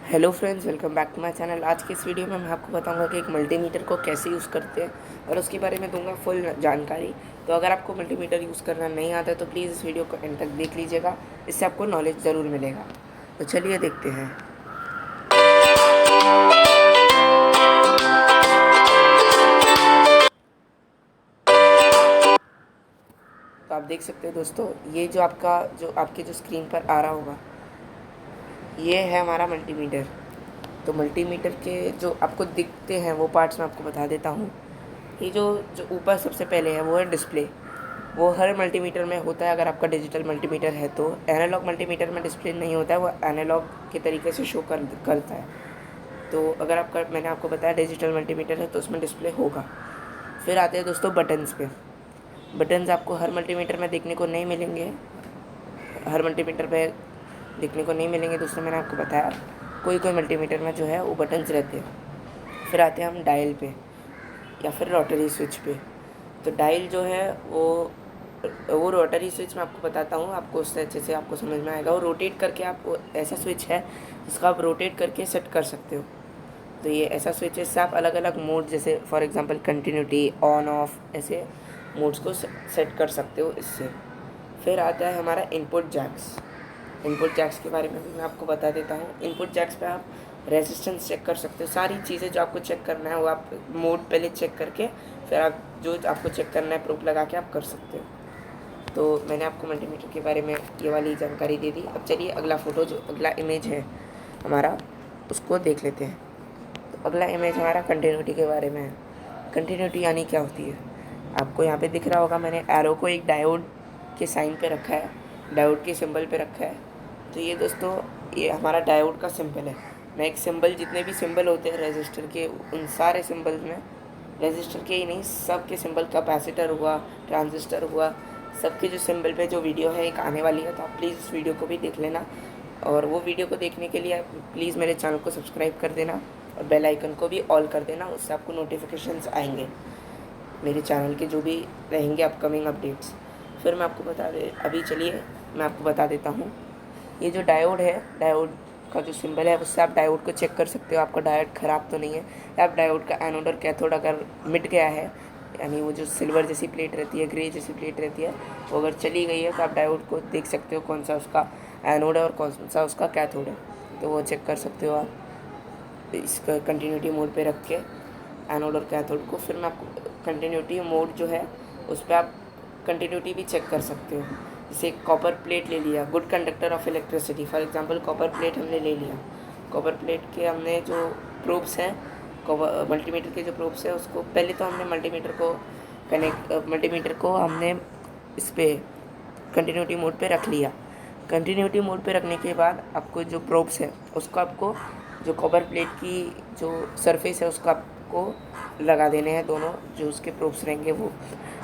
Hello friends, welcome back to my channel. आज की इस वीडियो में मैं आपको बताऊंगा कि एक मल्टीमीटर को कैसे यूज़ करते हैं और उसके बारे में दूंगा फुल जानकारी। तो अगर आपको मल्टीमीटर यूज़ करना नहीं आता है तो प्लीज़ इस वीडियो को एंड तक देख लीजिएगा, इससे आपको नॉलेज ज़रूर मिलेगा। तो चलिए देखते हैं। तो आप देख सकते हैं दोस्तों, ये जो आपके जो स्क्रीन पर आ रहा होगा, ये है हमारा मल्टीमीटर। तो मल्टीमीटर के जो आपको दिखते हैं वो पार्ट्स मैं आपको बता देता हूँ। ये जो जो ऊपर सबसे पहले है वो है डिस्प्ले। वो हर मल्टीमीटर में होता है। अगर आपका डिजिटल मल्टीमीटर है तो एनालॉग मल्टीमीटर में डिस्प्ले नहीं होता है, वो एनालॉग के तरीके से शो करता है। तो अगर मैंने आपको बताया डिजिटल मल्टीमीटर है तो उसमें डिस्प्ले होगा। फिर आते हैं दोस्तों बटन्स पे। बटन्स आपको हर मल्टीमीटर में देखने को नहीं मिलेंगे, हर मल्टीमीटर पे देखने को नहीं मिलेंगे। दूसरा मैंने आपको बताया कोई कोई मल्टीमीटर में जो है वो बटन्स रहते हैं। फिर आते हैं हम डायल पे या फिर रोटरी स्विच पे। तो डायल जो है वो रोटरी स्विच मैं आपको बताता हूँ, आपको उससे अच्छे से आपको समझ में आएगा। वो रोटेट करके आप ऐसा स्विच है जिसको आप रोटेट करके सेट कर सकते हो। तो ये ऐसा स्विच है, इससे आप अलग अलग मोड, जैसे for example continuity, on off, ऐसे मोड्स को सेट कर सकते हो इससे। फिर आता है हमारा इनपुट जैक्स। इनपुट जैक्स के बारे में भी मैं आपको बता देता हूँ। इनपुट जैक्स पे आप रेजिस्टेंस चेक कर सकते हो। सारी चीज़ें जो आपको चेक करना है वो आप मोड पहले चेक करके फिर आप जो आपको चेक करना है प्रूफ लगा के आप कर सकते हो। तो मैंने आपको मल्टीमीटर के बारे में ये वाली जानकारी दे दी। अब चलिए अगला इमेज है हमारा, उसको देख लेते हैं। तो अगला इमेज हमारा कंटिन्यूटी के बारे में है। कंटिन्यूटी यानी क्या होती है, आपको यहाँ पे दिख रहा होगा, मैंने एरो को एक डायोड के साइन पे रखा है, डायोड के सिंबल पे रखा है। तो ये दोस्तों, ये हमारा डायोड का सिंबल है। मैं एक सिंबल, जितने भी सिंबल होते हैं रजिस्टर के, उन सारे सिंबल्स में, रजिस्टर के ही नहीं, सब के सिंबल, कैपेसिटर हुआ, ट्रांजिस्टर हुआ, सबके जो सिंबल पे जो वीडियो है एक आने वाली है। तो आप प्लीज़ इस वीडियो को भी देख लेना, और वो वीडियो को देखने के लिए प्लीज़ मेरे चैनल को सब्सक्राइब कर देना और बेल आइकन को भी ऑल कर देना, उससे आपको नोटिफिकेशंस आएंगे मेरे चैनल के जो भी रहेंगे अपकमिंग अपडेट्स। फिर मैं आपको अभी चलिए मैं आपको बता देता हूँ। ये जो डायोड है, डायोड का जो सिंबल है, उससे आप डायोड को चेक कर सकते हो आपका डायोड ख़राब तो नहीं है। या आप डायोड का एनोड और कैथोड अगर मिट गया है, यानी वो जो सिल्वर जैसी प्लेट रहती है, ग्रे जैसी प्लेट रहती है, वो अगर चली गई है तो आप डायोड को देख सकते हो कौन सा उसका एनोड है और कौन सा उसका कैथोड है। तो वो चेक कर सकते हो आप इसका कंटिन्यूटी मोड पे रख के, एनोड और कैथोड को। फिर मैं आपको कंटिन्यूटी मोड जो है उस पर आप कंटिन्यूटी भी चेक कर सकते हो। जैसे कॉपर प्लेट ले लिया, good conductor of electricity, for example copper plate हमने ले लिया। कॉपर प्लेट के हमने जो प्रोब्स हैं, मल्टीमीटर के जो प्रोब्स हैं, उसको पहले तो हमने मल्टीमीटर को हमने इस पर कंटिन्यूटी मोड पे रख लिया। कंटिन्यूटी मोड पे रखने के बाद आपको जो प्रोब्स है उसको, आपको जो कॉपर प्लेट की जो सरफेस है उसको आपको लगा देने हैं, दोनों जो उसके प्रोब्स रहेंगे वो।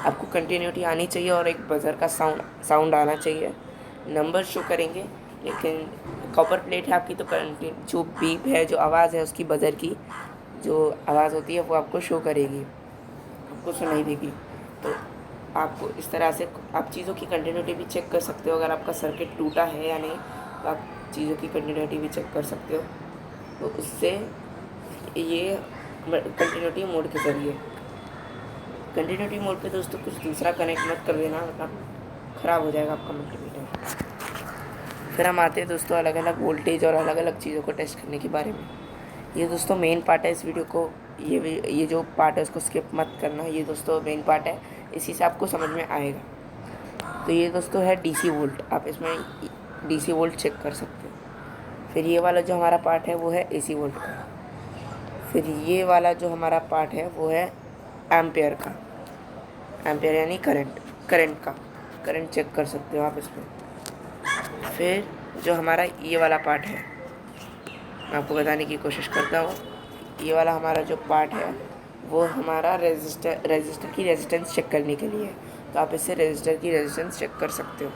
आपको कंटिन्यूटी आनी चाहिए और एक बज़र का साउंड आना चाहिए, नंबर शो करेंगे। लेकिन कॉपर प्लेट है आपकी, तो जो बीप है, जो आवाज़ है उसकी, बज़र की जो आवाज़ होती है वो आपको शो करेगी, आपको सुनाई देगी। तो आपको इस तरह से आप चीज़ों की कंटिन्यूटी भी चेक कर सकते हो। अगर आपका सर्किट टूटा है या नहीं, तो आप चीज़ों की कंटिन्यूटी भी चेक कर सकते हो। तो उससे ये कंटिन्यूटी मोड के ज़रिए, कंटिन्यूटी मोड पे दोस्तों कुछ दूसरा कनेक्ट मत कर देना, वरना ख़राब हो जाएगा आपका मल्टीमीटर। फिर हम आते हैं दोस्तों अलग अलग वोल्टेज और अलग अलग चीज़ों को टेस्ट करने के बारे में। ये दोस्तों मेन पार्ट है इस वीडियो को, ये जो पार्ट है उसको स्किप मत करना। ये दोस्तों मेन पार्ट है, इसी से आपको समझ में आएगा। तो ये दोस्तों है डीसी वोल्ट, आप इसमें डीसी वोल्ट चेक कर सकते हो। फिर ये वाला जो हमारा पार्ट है वो है एसी वोल्ट का। फिर ये वाला जो हमारा पार्ट है वो है एम्पेयर का। एम्पेयर यानी करंट चेक कर सकते हो आप इसमें। फिर जो हमारा ये वाला पार्ट है, मैं आपको बताने की कोशिश करता हूँ। ये वाला हमारा जो पार्ट है वो हमारा रेजिस्टर की रेजिस्टेंस चेक करने के लिए है। तो आप इससे रेजिस्टर की रेजिस्टेंस चेक कर सकते हो।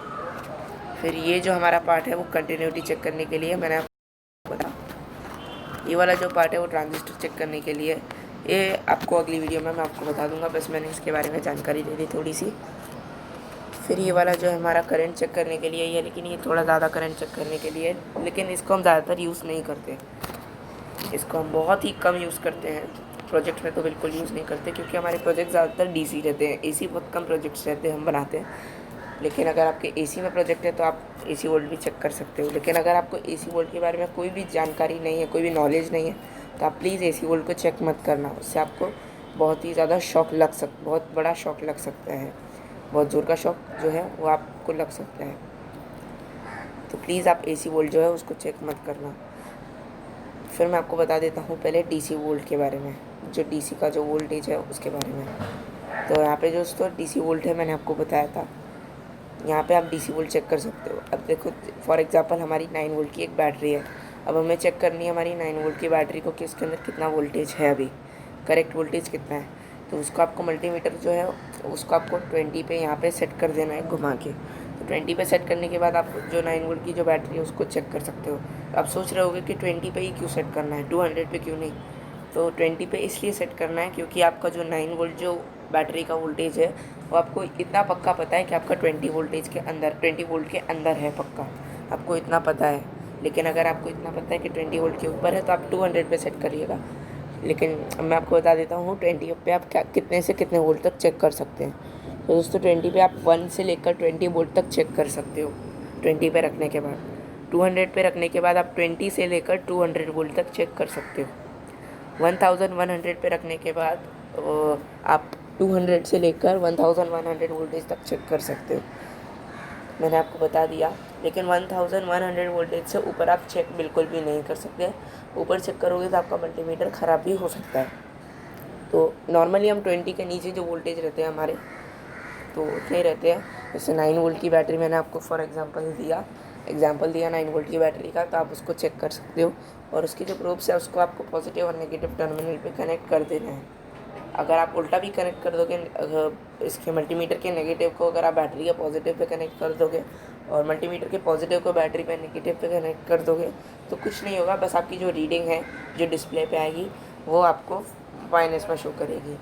फिर ये जो हमारा पार्ट है वो कंटिन्यूटी चेक करने के लिए, मैंने आपको बताया। ये वाला जो पार्ट है वो ट्रांजिस्टर चेक करने के लिए। ये आपको अगली वीडियो में मैं आपको बता दूंगा, बस मैंने इसके बारे में जानकारी दे दी थोड़ी सी। फिर ये वाला जो है हमारा करंट चेक करने के लिए है, लेकिन ये थोड़ा ज़्यादा करंट चेक करने के लिए, लेकिन इसको हम ज़्यादातर यूज़ नहीं करते। इसको हम बहुत ही कम यूज़ करते हैं, प्रोजेक्ट में तो बिल्कुल यूज़ नहीं करते, क्योंकि हमारे प्रोजेक्ट ज़्यादातर डीसी रहते हैं। एसी बहुत कम प्रोजेक्ट्स रहते हैं हम बनाते हैं। लेकिन अगर आपके एसी में प्रोजेक्ट है तो आप एसी वोल्ट भी चेक कर सकते हो। लेकिन अगर आपको एसी वोल्ट के बारे में कोई भी जानकारी नहीं है, कोई भी नॉलेज नहीं है, तो आप प्लीज़ एसी वोल्ट को चेक मत करना। उससे आपको बहुत ही ज़्यादा बहुत बड़ा शॉक लग सकता है, बहुत ज़ोर का शॉक जो है वो आपको लग सकता है। तो प्लीज़ आप एसी वोल्ट जो है उसको चेक मत करना। फिर मैं आपको बता देता हूँ पहले डीसी वोल्ट के बारे में, जो डीसी का जो वोल्टेज है उसके बारे में। तो यहाँ पे दोस्तों डीसी वोल्ट है, मैंने आपको बताया था। यहाँ पे आप डीसी वोल्ट चेक कर सकते हो। अब देखो फॉर एग्जांपल हमारी 9 वोल्ट की एक बैटरी है। अब हमें चेक करनी है हमारी 9 वोल्ट की बैटरी को कि इसके अंदर कितना वोल्टेज है, अभी करेक्ट वोल्टेज कितना है। तो उसको आपको मल्टीमीटर जो है उसको आपको 20 पे यहाँ पे सेट कर देना है घुमा के। तो 20 पे सेट करने के बाद आप जो 9 वोल्ट की जो बैटरी है उसको चेक कर सकते हो। तो आप सोच रहे होगे कि 20 पे ही क्यों सेट करना है, 200 पे क्यों नहीं। तो 20 पे इसलिए सेट करना है क्योंकि आपका जो 9 वोल्ट जो बैटरी का वोल्टेज है वो आपको इतना पक्का पता है कि आपका 20 वोल्टेज के अंदर 20 वोल्ट के अंदर है, पक्का आपको इतना पता है। लेकिन अगर आपको इतना पता है कि 20 वोल्ट के ऊपर है तो आप 200 पे सेट करिएगा। लेकिन मैं आपको बता देता हूँ 20 पे आप कितने से कितने वोल्ट तक चेक कर सकते हैं। तो दोस्तों 20 पे आप 1 से लेकर 20 वोल्ट तक चेक कर सकते हो 20 पे रखने के बाद। 200 पे रखने के बाद आप 20 से लेकर 200 वोल्ट तक चेक कर सकते हो। 1100 पे रखने के बाद आप 200 से लेकर 1100 वोल्टेज तक चेक कर सकते हो, मैंने आपको बता दिया। लेकिन 1100 वोल्टेज से ऊपर आप चेक बिल्कुल भी नहीं कर सकते। ऊपर चेक करोगे तो आपका मल्टीमीटर ख़राब भी हो सकता है। तो नॉर्मली हम 20 के नीचे जो वोल्टेज रहते हैं हमारे, तो उतने ही रहते हैं। जैसे 9 वोल्ट की बैटरी मैंने आपको फॉर एग्जांपल दिया 9 वोल्ट की बैटरी का, तो आप उसको चेक कर सकते हो। और उसकी जो प्रोब्स है उसको आपको पॉजिटिव और नेगेटिव टर्मिनल पे कनेक्ट कर देना है। अगर आप उल्टा भी कनेक्ट कर दोगे, इसके मल्टीमीटर के नेगेटिव को अगर आप बैटरी के पॉजिटिव पे कनेक्ट कर दोगे और मल्टीमीटर के पॉजिटिव को बैटरी पे नेगेटिव पे कनेक्ट कर दोगे तो कुछ नहीं होगा। बस आपकी जो रीडिंग है जो डिस्प्ले पे आएगी वो आपको माइनस में शो करेगी।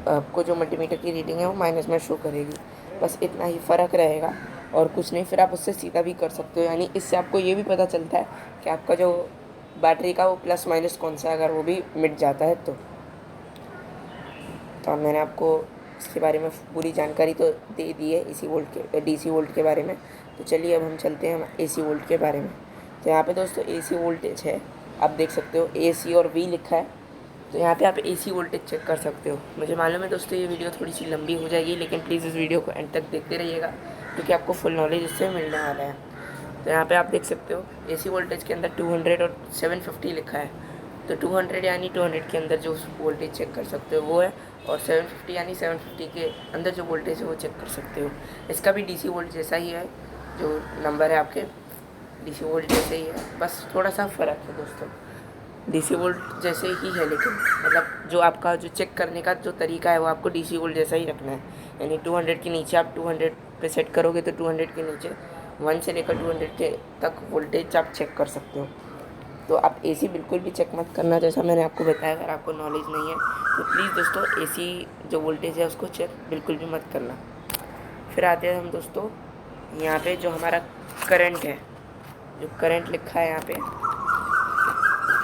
आपको जो मल्टीमीटर की रीडिंग है वो माइनस में शो करेगी। बस इतना ही फ़र्क रहेगा और कुछ नहीं। फिर आप उससे सीधा भी कर सकते हो, यानी इससे आपको ये भी पता चलता है कि आपका जो बैटरी का वो प्लस माइनस कौन सा है, अगर वो भी मिट जाता है तो अब मैंने आपको इसके बारे में पूरी जानकारी तो दे दी है इसी डीसी वोल्ट के बारे में। तो चलिए अब हम चलते हैं एसी वोल्ट के बारे में। तो यहाँ पे दोस्तों एसी वोल्टेज है, आप देख सकते हो AC और V लिखा है। तो यहाँ पे आप AC वोल्टेज चेक कर सकते हो। मुझे मालूम है दोस्तों ये वीडियो थोड़ी सी लंबी हो जाएगी, लेकिन प्लीज़ इस वीडियो को एंड तक देखते रहिएगा क्योंकि आपको फुल नॉलेज इससे मिलने वाला है। तो यहाँ पे आप देख सकते हो AC वोल्टेज के अंदर 200 और 750 लिखा है। तो 200 यानी 200 के अंदर जो वोल्टेज चेक कर सकते हो वो है, और 750 यानी 750 के अंदर जो वोल्टेज है वो चेक कर सकते हो। इसका भी DC वोल्ट जैसा ही है, जो नंबर है आपके DC वोल्ट जैसे ही है, बस थोड़ा सा फ़र्क है दोस्तों। DC वोल्ट जैसे ही है, लेकिन मतलब जो आपका जो चेक करने का जो तरीका है वो आपको DC वोल्ट जैसा ही रखना है। यानी 200 के नीचे आप 200 पे सेट करोगे तो 200 के नीचे 1 से लेकर 200 के तक वोल्टेज आप चेक कर सकते हो। तो आप AC बिल्कुल भी चेक मत करना, जैसा मैंने आपको बताया। अगर आपको नॉलेज नहीं है तो प्लीज़ दोस्तों AC जो वोल्टेज है उसको चेक बिल्कुल भी मत करना। फिर आते हैं हम दोस्तों यहाँ पे जो हमारा करंट है, जो करंट लिखा है यहाँ पे,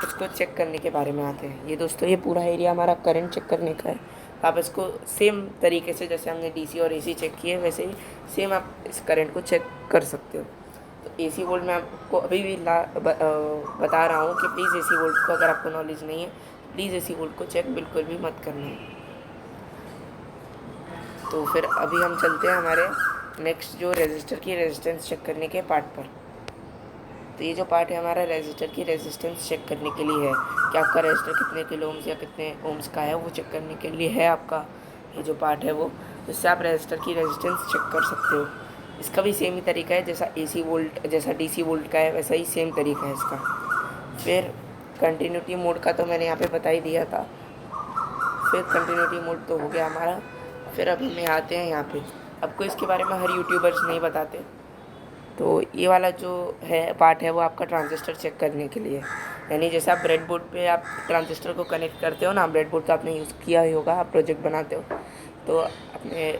उसको चेक करने के बारे में आते हैं। ये दोस्तों ये पूरा एरिया हमारा करंट चेक करने का है। आप इसको सेम तरीके से जैसे हमने DC और AC चेक किए वैसे ही सेम आप इस करंट को चेक कर सकते हो। तो AC वोल्ट मैं आपको अभी भी बता रहा हूँ कि प्लीज़ AC वोल्ट को अगर आपको नॉलेज नहीं है प्लीज़ AC वोल्ट को चेक बिल्कुल भी मत करना। तो फिर अभी हम चलते हैं हमारे नेक्स्ट जो रेजिस्टर की रेजिस्टेंस चेक करने के पार्ट पर। तो ये जो पार्ट है हमारा रेजिस्टर की रेजिस्टेंस चेक करने के लिए है कि आपका रेजिस्टर कितने किलो ओम्स या कितने ओम्स का है, वो चेक करने के लिए है आपका ये जो पार्ट है वो। इससे आप रेजिस्टर की रेजिस्टेंस चेक कर सकते हो। इसका भी सेम ही तरीका है जैसा AC वोल्ट जैसा DC वोल्ट का है, वैसा ही सेम तरीका है इसका। फिर कंटिन्यूटी मोड का तो मैंने यहाँ पे बता ही दिया था। फिर कंटिन्यूटी मोड तो हो गया हमारा। फिर अब हमें आते हैं यहाँ पे, आपको इसके बारे में हर यूट्यूबर्स नहीं बताते। तो ये वाला जो है पार्ट है वो आपका ट्रांजिस्टर चेक करने के लिए, यानी जैसे आप ब्रेडबोर्ड पे आप ट्रांजिस्टर को कनेक्ट करते हो ना, ब्रेडबोर्ड तो आपने यूज़ किया ही होगा, आप प्रोजेक्ट बनाते हो तो आपने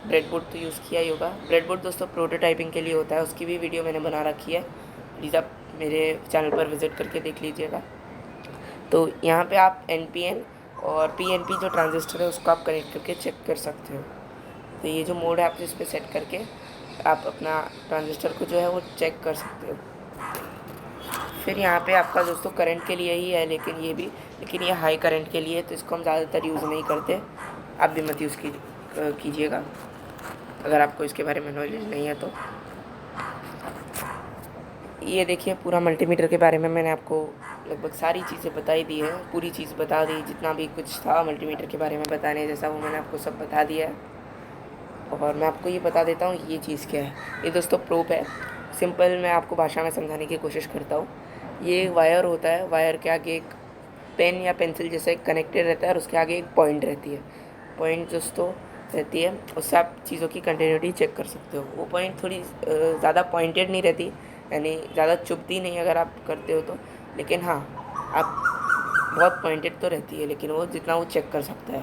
ब्रेडबोर्ड तो यूज़ किया ही होगा। ब्रेडबोर्ड दोस्तों प्रोटोटाइपिंग के लिए होता है, उसकी भी वीडियो मैंने बना रखी है, प्लीज़ आप मेरे चैनल पर विज़िट करके देख लीजिएगा। तो यहाँ पे आप NPN और PNP जो ट्रांजिस्टर है उसको आप कनेक्ट करके चेक कर सकते हो। तो ये जो मोड है आप इस पर सेट करके आप अपना ट्रांजिस्टर को जो है वो चेक कर सकते हो। फिर यहाँ पे आपका दोस्तों करंट के लिए ही है, लेकिन ये हाई करंट के लिए है, तो इसको हम ज़्यादातर यूज़ नहीं करते। आप भी मत यूज़ कीजिएगा अगर आपको इसके बारे में नॉलेज नहीं है तो। ये देखिए पूरा मल्टीमीटर के बारे में मैंने आपको लगभग सारी चीज़ें बता ही दी है, पूरी चीज़ बता दी, जितना भी कुछ था मल्टीमीटर के बारे में बताने जैसा वो मैंने आपको सब बता दिया है। और मैं आपको ये बता देता हूँ ये चीज़ क्या है। ये दोस्तों प्रोब है। सिंपल मैं आपको भाषा में समझाने की कोशिश करता हूँ। ये वायर होता है, वायर के आगे एक पेन या पेंसिल जैसे कनेक्टेड रहता है और उसके आगे एक पॉइंट रहती है। पॉइंट दोस्तों रहती है, उससे आप चीज़ों की कंटिन्यूटी चेक कर सकते हो। वो पॉइंट थोड़ी ज़्यादा पॉइंटेड नहीं रहती, यानी ज़्यादा चुभती नहीं अगर आप करते हो तो, लेकिन हाँ आप बहुत पॉइंटेड तो रहती है, लेकिन वो जितना वो चेक कर सकता है।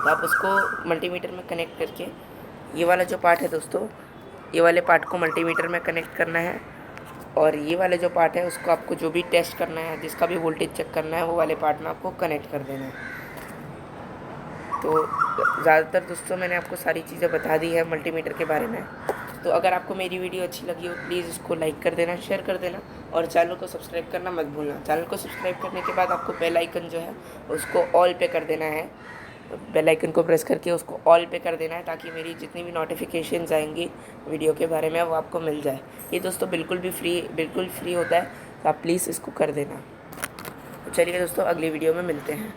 तो आप उसको मल्टीमीटर में कनेक्ट करके, ये वाला जो पार्ट है दोस्तों, ये वाले पार्ट को मल्टीमीटर में कनेक्ट करना है, और ये वाले जो पार्ट है उसको आपको जो भी टेस्ट करना है, जिसका भी वोल्टेज चेक करना है, वो वाले पार्ट में आपको कनेक्ट कर देना है। तो ज़्यादातर दोस्तों मैंने आपको सारी चीज़ें बता दी है मल्टीमीटर के बारे में। तो अगर आपको मेरी वीडियो अच्छी लगी हो प्लीज़ इसको लाइक कर देना, शेयर कर देना, और चैनल को सब्सक्राइब करना मत भूलना। चैनल को सब्सक्राइब करने के बाद आपको बेल आइकन जो है उसको ऑल पे कर देना है। बेल आइकन को प्रेस करके उसको ऑल पे कर देना है, ताकि मेरी जितनी भी नोटिफिकेशंस आएंगी वीडियो के बारे में वो आपको मिल जाए। ये दोस्तों बिल्कुल फ्री होता है, तो आप प्लीज़ इसको कर देना। तो चलिए दोस्तों अगली वीडियो में मिलते हैं।